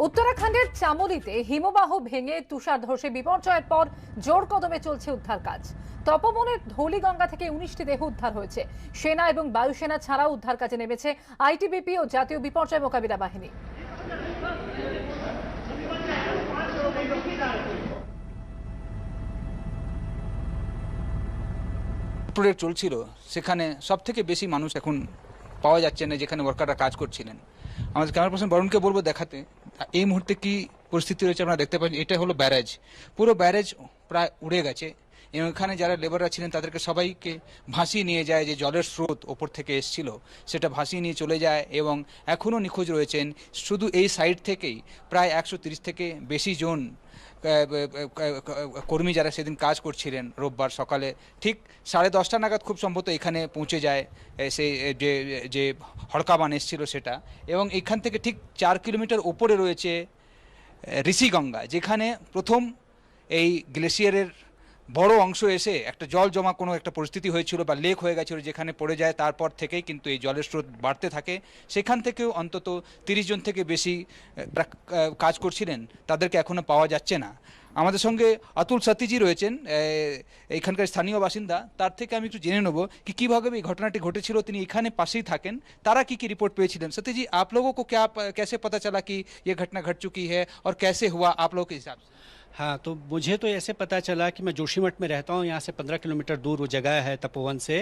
উত্তরাখণ্ডের চামোলিতে হিমবাহ ভেঙে তুষার ধসে বিপর্যয়ের পর জোর কদমে চলছে উদ্ধার কাজ। তপবনের ধৌলিগঙ্গা থেকে 19টি দেহ উদ্ধার হয়েছে। সেনা এবং বায়ুসেনা ছাড়াও উদ্ধার কাজে নেমেছে আইটিবিপি ও জাতীয় বিপর্যয় মোকাবিলা বাহিনী। প্রজেক্ট চলছিল, সেখানে সব থেকে বেশি মানুষ এখন পাওয়া যাচ্ছে না যেখানে ওয়ার্কাররা কাজ করছিলেন। আমাদের ক্যামেরা পার্সন বরুণকে বলবো দেখাতে এই মুহূর্তে কি পরিস্থিতি রয়েছে। আপনারা দেখতে পাচ্ছেন এটা হলো ব্যারেজ, পুরো ব্যারেজ প্রায় উড়ে গেছে এবং এখানে যারা লেবাররা ছিলেন তাদেরকে সবাইকে ভাসিয়ে নিয়ে যায়। যে জলের স্রোত ওপর থেকে এসেছিল সেটা ভাসিয়ে নিয়ে চলে যায় এবং এখনও নিখোঁজ রয়েছেন। শুধু এই সাইড থেকেই প্রায় 130 থেকে বেশি জন কর্মী যারা সেদিন কাজ করছিলেন রোববার সকালে ঠিক 10:30 নাগাদ খুব সম্ভবত এখানে পৌঁছে যায় সেই যে হড়কাবান এসেছিল সেটা। এবং এখান থেকে ঠিক 4 কিলোমিটার ওপরে রয়েছে ঋষিগঙ্গা, যেখানে প্রথম এই গ্লেশিয়ারের বড় অংশ এসে একটা জল জমা কোনো একটা পরিস্থিতি হয়েছিল বা লেক হয়ে গেছিল, যেখানে পড়ে যায়। তারপর থেকেই কিন্তু এই জলের স্রোত বাড়তে থাকে। সেখান থেকেও অন্তত 30 জন থেকে বেশি কাজ করছিলেন, তাদেরকে এখনও পাওয়া যাচ্ছে না। আমাদের সঙ্গে অতুল সতীজি রয়েছেন, এখানকার স্থানীয় বাসিন্দা। তার থেকে আমি একটু জেনে নেব कि কিভাবে এই ঘটনাটি ঘটেছিল। তিনি এখানে পাশেই থাকেন, তারা কি रिपोर्ट পেয়েছিলেন। सतीजी, आप लोगों को क्या कैसे पता चला कि ये घटना घट चुकी है और कैसे हुआ आप लोगों के हिसाब से? हाँ, तो मुझे तो ऐसे पता चला कि मैं जोशीमठ में रहता हूँ, यहाँ से 15 किलोमीटर दूर वो जगह है तपोवन से।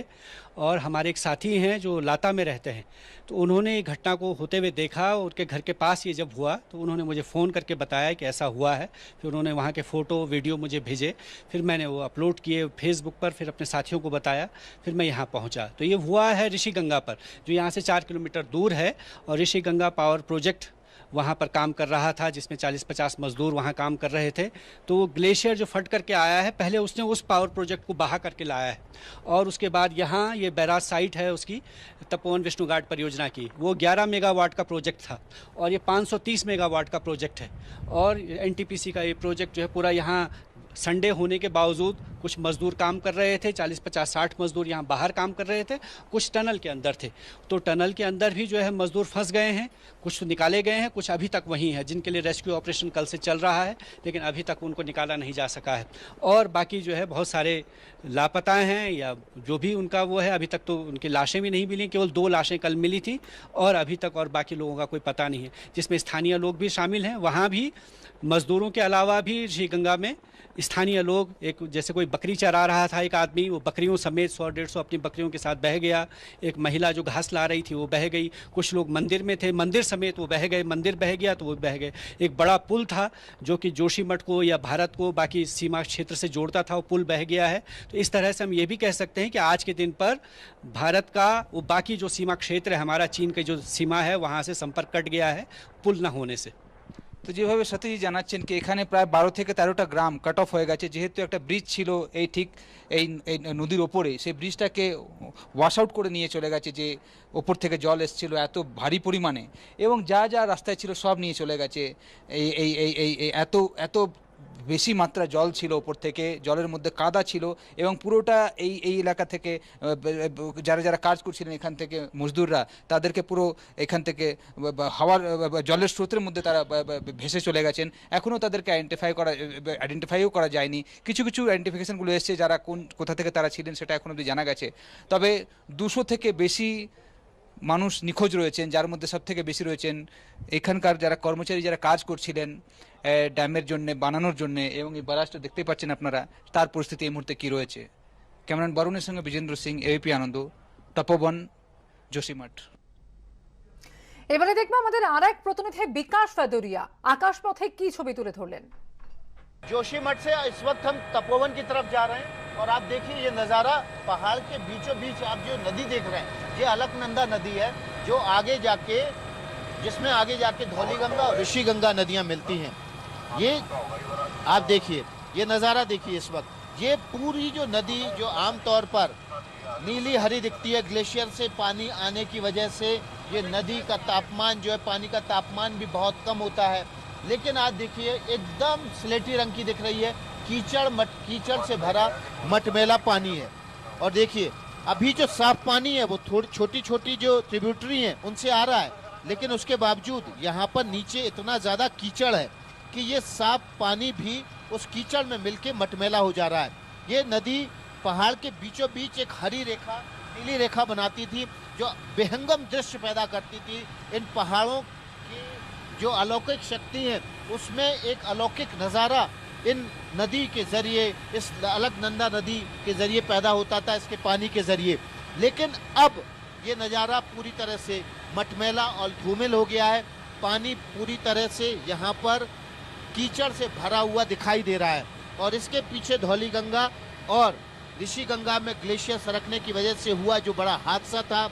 और हमारे एक साथी हैं जो लाता में रहते हैं, तो उन्होंने घटना को होते हुए देखा। उनके घर के पास ये जब हुआ तो उन्होंने मुझे फ़ोन करके बताया कि ऐसा हुआ है। फिर उन्होंने वहाँ के फ़ोटो वीडियो मुझे भेजे, फिर मैंने वो अपलोड किए फेसबुक पर, फिर अपने साथियों को बताया, फिर मैं यहाँ पहुँचा। तो ये हुआ है ऋषिगंगा पर, जो यहाँ से 4 किलोमीटर दूर है। और ऋषिगंगा पावर प्रोजेक्ट वहाँ पर काम कर रहा था, जिसमें 40-50 मजदूर वहाँ काम कर रहे थे। तो वो ग्लेशियर जो फट करके आया है, पहले उसने उस पावर प्रोजेक्ट को बहा करके लाया है और उसके बाद यहाँ ये बैराज साइट है उसकी, तपोवन विष्णु घाट परियोजना की। वो 11 मेगावाट का प्रोजेक्ट था और ये 530 मेगावाट का प्रोजेक्ट है। और एनटीपीसी का ये प्रोजेक्ट जो है पूरा यहाँ संडे होने के बावजूद कुछ मजदूर काम कर रहे थे, 40-50-60 मजदूर यहाँ बाहर काम कर रहे थे, कुछ टनल के अंदर थे। तो टनल के अंदर भी जो है मजदूर फंस गए हैं, कुछ निकाले गए हैं, कुछ अभी तक वहीं हैं, जिनके लिए रेस्क्यू ऑपरेशन कल से चल रहा है, लेकिन अभी तक उनको निकाला नहीं जा सका है। और बाकी जो है बहुत सारे लापता हैं या जो भी उनका वो है, अभी तक तो उनकी लाशें भी नहीं मिली। केवल 2 लाशें कल मिली थी और अभी तक और बाकी लोगों का कोई पता नहीं है, जिसमें स्थानीय लोग भी शामिल हैं। वहाँ भी मजदूरों के अलावा भी ऋषिगंगा में स्थानीय लोग, एक जैसे कोई बकरी चरा रहा था एक आदमी, वो बकरियों समेत 100-150 अपनी बकरियों के साथ बह गया। एक महिला जो घास ला रही थी वो बह गई। कुछ लोग मंदिर में थे, मंदिर समेत वो बह गए, मंदिर बह गया तो वो बह गए। एक बड़ा पुल था जो कि जोशीमठ को या भारत को बाकी सीमा क्षेत्र से जोड़ता था, वो पुल बह गया है। तो इस तरह से हम ये भी कह सकते हैं कि आज के दिन पर भारत का वो बाकी जो सीमा क्षेत्र है हमारा, चीन की जो सीमा है, वहाँ से संपर्क कट गया है पुल न होने से। তো যেভাবে সতীজি জানাচ্ছেন কি এখানে প্রায় 12 থেকে 13টা গ্রাম কাট অফ হয়ে গেছে, যেহেতু একটা ব্রিজ ছিল এই ঠিক এই নদীর ওপরে, সেই ব্রিজটাকে ওয়াশ আউট করে নিয়ে চলে গেছে। যে ওপর থেকে জল এসেছিল এত ভারী পরিমাণে এবং যা যা রাস্তায় ছিল সব নিয়ে চলে গেছে। এই এই এই এত এত বেশি মাত্রা জল ছিল, ওপর থেকে জলের মধ্যে কাদা ছিল এবং পুরোটা এই এলাকা থেকে যারা যারা কাজ করছিলেন এখান থেকে মজদুররা, তাদেরকে পুরো এখান থেকে হাওয়ার জলের স্রোতের মধ্যে তারা ভেসে চলে গেছেন। এখনও তাদেরকে আইডেন্টিফাইও করা যায়নি। কিছু কিছু আইডেন্টিফিকেশনগুলো এসছে যারা কোথা থেকে তারা ছিলেন সেটা এখন অবধি জানা গেছে। তবে 200 থেকে বেশি মানুষ নিখোঁজ রয়েছেন, যার মধ্যে সব থেকে বেশি রয়েছেন এখানকার যারা কর্মচারী যারা কাজ করছিলেন ড্যামের জন্য বানানোর জন্য। এবং এই ব্যারাজটা দেখতে পাচ্ছেন আপনারা, তার পরিস্থিতি এই মুহূর্তে কী রয়েছে। ক্যামেরাম্যান বরুণের সঙ্গে বিজেন্দ্র সিং, এবিপি আনন্দ, তপবন, जोशीमठ। এবারে দেখবো আমাদের আরেক প্রতিনিধি বিকাশ ফাদুরিয়া আকাশপথে কি ছবি তুলে ধরলেন। जोशीमठ से इस वक्त हम तपोवन की तरफ जा रहे हैं और आप देखिए ये नज़ारा, पहाड़ के बीचों बीच आप जो नदी देख रहे हैं ये अलकनंदा नदी है, जो जिसमें आगे जाके धौलीगंगा और ऋषिगंगा नदियां मिलती हैं। ये आप देखिए, ये नज़ारा देखिए इस वक्त। ये पूरी जो नदी जो आमतौर पर नीली हरी दिखती है, ग्लेशियर से पानी आने की वजह से ये नदी का तापमान जो है, पानी का तापमान भी बहुत कम होता है। लेकिन आज देखिए एकदम स्लेटी रंग की दिख रही है, कीचड़ से भरा मटमैला पानी है। और देखिए अभी जो साफ पानी है वो थोड़ी छोटी छोटी जो ट्रिब्यूटरी हैं उनसे आ रहा है, लेकिन उसके बावजूद यहाँ पर नीचे इतना ज्यादा कीचड़ है कि ये साफ पानी भी उस कीचड़ में मिलके मटमैला हो जा रहा है। ये नदी पहाड़ के बीचों बीच एक हरी रेखा, नीली रेखा बनाती थी, जो विहंगम दृश्य पैदा करती थी। इन पहाड़ों की जो अलौकिक शक्ति है, उसमें एक अलौकिक नज़ारा इन नदी के जरिए, इस अलकनंदा नदी के जरिए पैदा होता था, इसके पानी के जरिए। लेकिन अब ये नज़ारा पूरी तरह से मटमैला और धूमिल हो गया है। पानी पूरी तरह से यहाँ पर कीचड़ से भरा हुआ दिखाई दे रहा है और इसके पीछे धौली गंगा और ऋषि गंगा में ग्लेशियर सरकने की वजह से हुआ जो बड़ा हादसा था,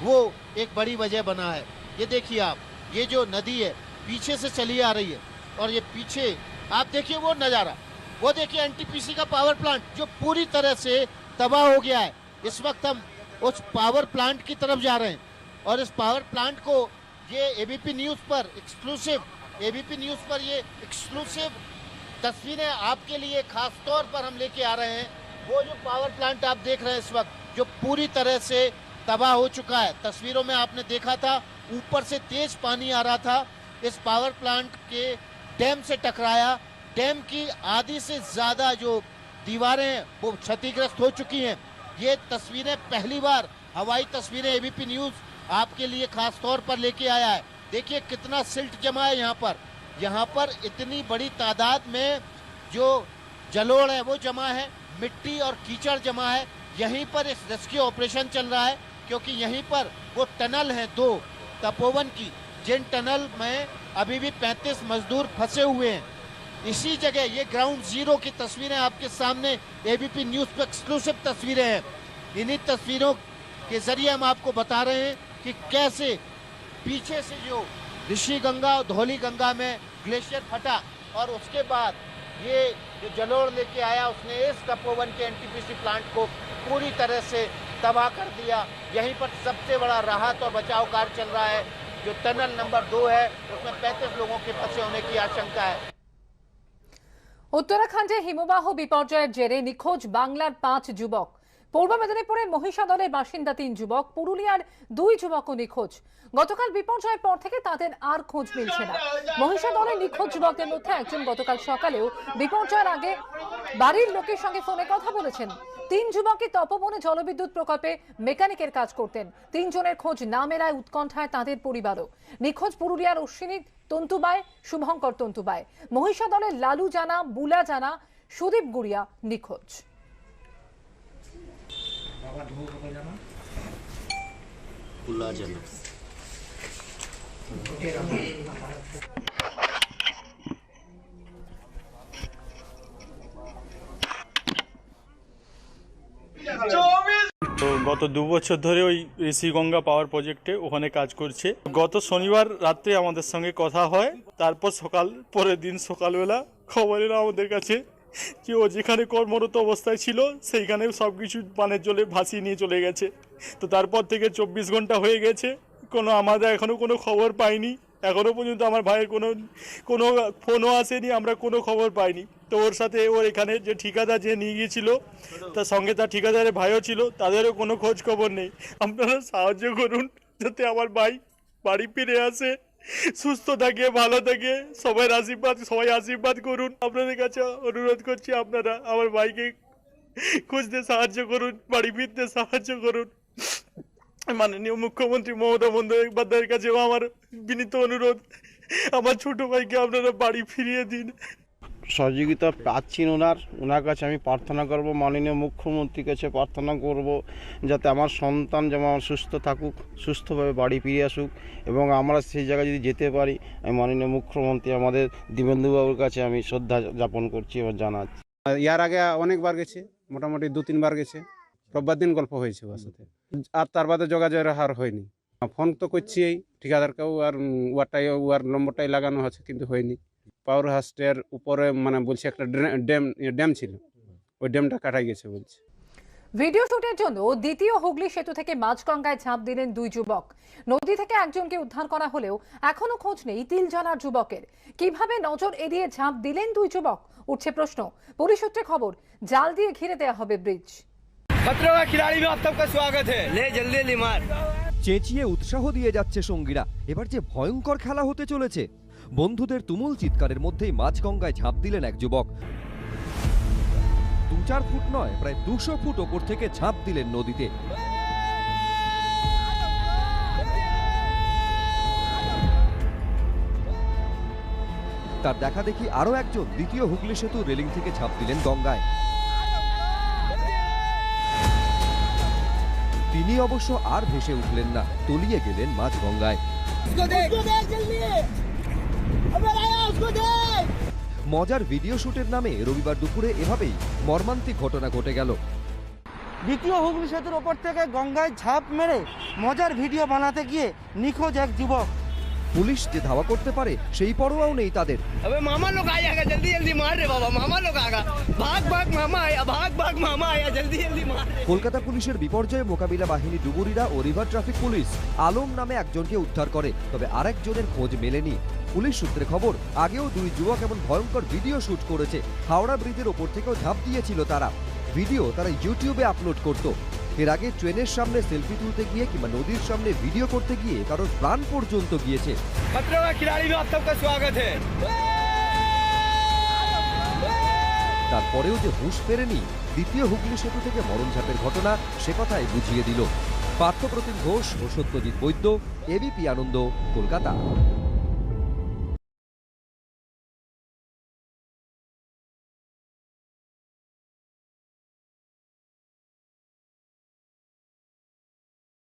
वो एक बड़ी वजह बना है। ये देखिए आप, ये जो नदी है पीछे से चली आ रही है और ये पीछे आप देखिए वो नज़ारा, वो देखिए एनटीपीसी का पावर प्लांट जो पूरी तरह से तबाह हो गया है। इस वक्त हम उस पावर प्लांट की तरफ जा रहे हैं और इस पावर प्लांट को ये एबीपी न्यूज़ पर ये एक्सक्लूसिव तस्वीरें आपके लिए खास तौर पर हम लेके आ रहे हैं। वो जो पावर प्लांट आप देख रहे हैं इस वक्त, जो पूरी तरह से तबाह हो चुका है। तस्वीरों में आपने देखा था ऊपर से तेज पानी आ रहा था, इस पावर प्लांट के डैम से टकराया। डैम की आधी से ज़्यादा जो दीवारें हैं वो क्षतिग्रस्त हो चुकी हैं। ये तस्वीरें पहली बार, हवाई तस्वीरें एबीपी न्यूज़ आपके लिए खास तौर पर लेके आया है। देखिए कितना सिल्ट जमा है यहाँ पर इतनी बड़ी तादाद में जो जलोढ़ है वो जमा है, मिट्टी और कीचड़ जमा है। यहीं पर इस रेस्क्यू ऑपरेशन चल रहा है क्योंकि यहीं पर वो टनल हैं 2 तपोवन की, जिन टनल में अभी भी 35 मजदूर फंसे हुए हैं। इसी जगह ये ग्राउंड जीरो की तस्वीरें आपके सामने एबीपी न्यूज़ पर एक्सक्लूसिव तस्वीरें हैं। इन्हीं तस्वीरों के जरिए हम आपको बता रहे हैं कि कैसे पीछे से जो ऋषि गंगा और धौली गंगा में ग्लेशियर फटा और उसके बाद ये जो जलोढ़ लेके आया, उसने इस तपोवन के एनटीपीसी प्लांट को पूरी तरह से तबाह कर दिया। यहीं पर सबसे बड़ा राहत और बचाव कार्य चल रहा है। जो टनल नंबर 2 है उसमें 35 लोगों के फंसे होने की आशंका है। উত্তরাখণ্ডে হিমবাহ বিপর্যয়ের জেরে নিখোঁজ বাংলার 5 যুবক। পূর্ব মেদিনীপুরের মহিষাদলের বাসিন্দা 3 যুবক, পুরুলিয়ার 2 যুবকও নিখোঁজ। গতকাল বিপর্যয়ের পর থেকে তাদের আর খোঁজ মিলছে না। মহিষাদলের নিখোঁজ যুবকদের মধ্যে একজন গতকাল সকালেও বিপর্যয়ের আগে বাড়ির লোকের সঙ্গে ফোনে কথা বলেছেন। 3 যুবকই তপবনে জলবিদ্যুৎ প্রকল্পে মেকানিকের কাজ করতেন। 3 জনের খোঁজ না মেলায় উৎকণ্ঠায় তাদের পরিবারও। নিখোঁজ পুরুলিয়ার অশ্বিনী তন্তুবাই, শুভঙ্কর তন্তুবাই। মহিষাদলের লালু জানা, বুলা জানা, সুদীপ গুড়িয়া নিখোঁজ। তো গত 2 বছর ধরে ওই ঋষিগঙ্গা পাওয়ার প্রজেক্টে ওখানে কাজ করছে। গত শনিবার রাত্রে আমাদের সঙ্গে কথা হয়, তারপর পরের দিন সকালবেলা খবর এলো আমাদের কাছে যে ও যেখানে কর্মরত অবস্থায় ছিল সেইখানে সব কিছু পানের জলে ভাসিয়ে নিয়ে চলে গেছে। তো তারপর থেকে 24 ঘন্টা হয়ে গেছে, আমাদের এখনও কোনো খবর পাইনি। এখনও পর্যন্ত আমার ভাইয়ের কোনো ফোনও আসেনি, আমরা কোনো খবর পাইনি। তো ওর সাথে ওর এখানে যে ঠিকাদার যে নিয়ে গিয়েছিল তার সঙ্গে তার ঠিকাদারের ভাইও ছিল, তাদেরও কোনো খোঁজ খবর নেই। আপনারা সাহায্য করুন যাতে আমার ভাই বাড়ি ফিরে আসে, সুস্থ থাকে, ভালো থাকে। সবাই আশীর্বাদ করুন। আপনাদের কাছে অনুরোধ করছি, আপনারা আমার ভাইকে খুঁজতে সাহায্য করুন, বাড়ি ফিরতে সাহায্য করুন। মাননীয় মুখ্যমন্ত্রী মমতা বন্দ্যোপাধ্যায়ের কাছেও আমার বিনীত অনুরোধ, আমার ছোট ভাইকে আপনারা বাড়ি ফিরিয়ে দিন। সহযোগিতা পাচ্ছি ওনার কাছে আমি প্রার্থনা করব, মাননীয় মুখ্যমন্ত্রীর কাছে প্রার্থনা করব যাতে আমার সন্তান যেমন সুস্থ থাকুক, সুস্থভাবে বাড়ি ফিরে আসুক এবং আমরা সেই জায়গায় যদি যেতে পারি, আমি মাননীয় মুখ্যমন্ত্রী আমাদের দীপেন্দুবাবুর কাছে আমি শ্রদ্ধা জ্ঞাপন করছি এবং জানাচ্ছি। ইয়ার আগে অনেকবার গেছে, মোটামুটি 2-3 বার গেছে। রোববার দিন গল্প হয়েছে ওর সাথে, আর তার বাদে যোগাযোগের হার হয়নি। ফোন তো করছি এই ঠিকাদারকেও, আর ওয়ার নম্বরটাই লাগানো আছে কিন্তু হয়নি। পাওয়ার হাউসের উপরে মানে বলছে একটা ড্যাম ছিল, ওই ড্যামটা কাটাই গেছে বলছে। ভিডিও শুটের জন্য দ্বিতীয় হুগলি সেতু থেকে মাঝগঙ্গায় ঝাঁপ দিলেন 2 যুবক। নদী থেকে একজনকে উদ্ধার করা হলেও এখনো খোঁজ নেই তিলজলার যুবকের। কিভাবে নজর এড়িয়ে ঝাঁপ দিলেন 2 যুবক, উঠছে প্রশ্ন। পুলিশ সূত্রে খবর, জাল দিয়ে ঘিরে দেওয়া হবে ব্রিজ। खतरों का खिलाड़ी में आप सबका स्वागत है। ले जल्दी मार। চেঁচিয়ে উৎসাহ দিয়ে যাচ্ছে সঙ্গীরা। এবার যে ভয়ঙ্কর খেলা হতে চলেছে। বন্ধুদের তুমুল চিৎকারের মধ্যেই মাঝগঙ্গায় ঝাঁপ দিলেন এক যুবক। 2-4 ফুট নয়, প্রায় 200 ফুট ওপর থেকে ঝাঁপ দিলেন নদীতে। তার দেখা দেখি আরো একজন দ্বিতীয় হুগলি সেতু রেলিং থেকে ঝাঁপ দিলেন গঙ্গায়। তিনি অবশ্য আর ভেসে উঠলেন না, তলিয়ে গেলেন মাঝ গঙ্গায়। মজার ভিডিও শুটের নামে রবিবার দুপুরে এভাবেই মর্মান্তিক ঘটনা ঘটে গেল। দ্বিতীয় হুগলি সেতুর ওপর থেকে গঙ্গায় ঝাঁপ মেরে মজার ভিডিও বানাতে গিয়ে নিখোঁজ এক যুবক। পুলিশ যে ধাওয়া করতে পারে সেই পরোয়াও নেই তাদের। अबे मामा लोग आएगा, जल्दी जल्दी मार रे बाबा, मामा लोग आएगा, भाग भाग मामा आया, भाग भाग मामा आया, जल्दी जल्दी मार। কলকাতা পুলিশের বিপর্যয় মোকাবিলা বাহিনী ডুবুরিরা ও রিভার ট্রাফিক পুলিশ আলম নামে একজনকে উদ্ধার করে, তবে আরেকজনের খোঁজ মেলেনি। পুলিশ সূত্রে খবর, আগেও 2 যুবক এমন ভয়ঙ্কর ভিডিও শুট করেছে। হাওড়া ব্রিজের ওপর থেকেও ঝাঁপ দিয়েছিল তারা। ভিডিও তারা ইউটিউবে আপলোড করত। এর আগে ট্রেনের সামনে সেলফি তুলতে গিয়ে কিংবা নদীর সামনে ভিডিও করতে গিয়ে কারোর প্রাণ পর্যন্ত গিয়েছে। তারপরেও যে হুঁশ ফেরেনি দ্বিতীয় হুগলি সেতু থেকে মরণঝাপের ঘটনা, সে কথাই বুঝিয়ে দিল। পার্থপ্রতিম ঘোষ ও সত্যজিৎ বৈদ্য, এবিপি আনন্দ, কলকাতা।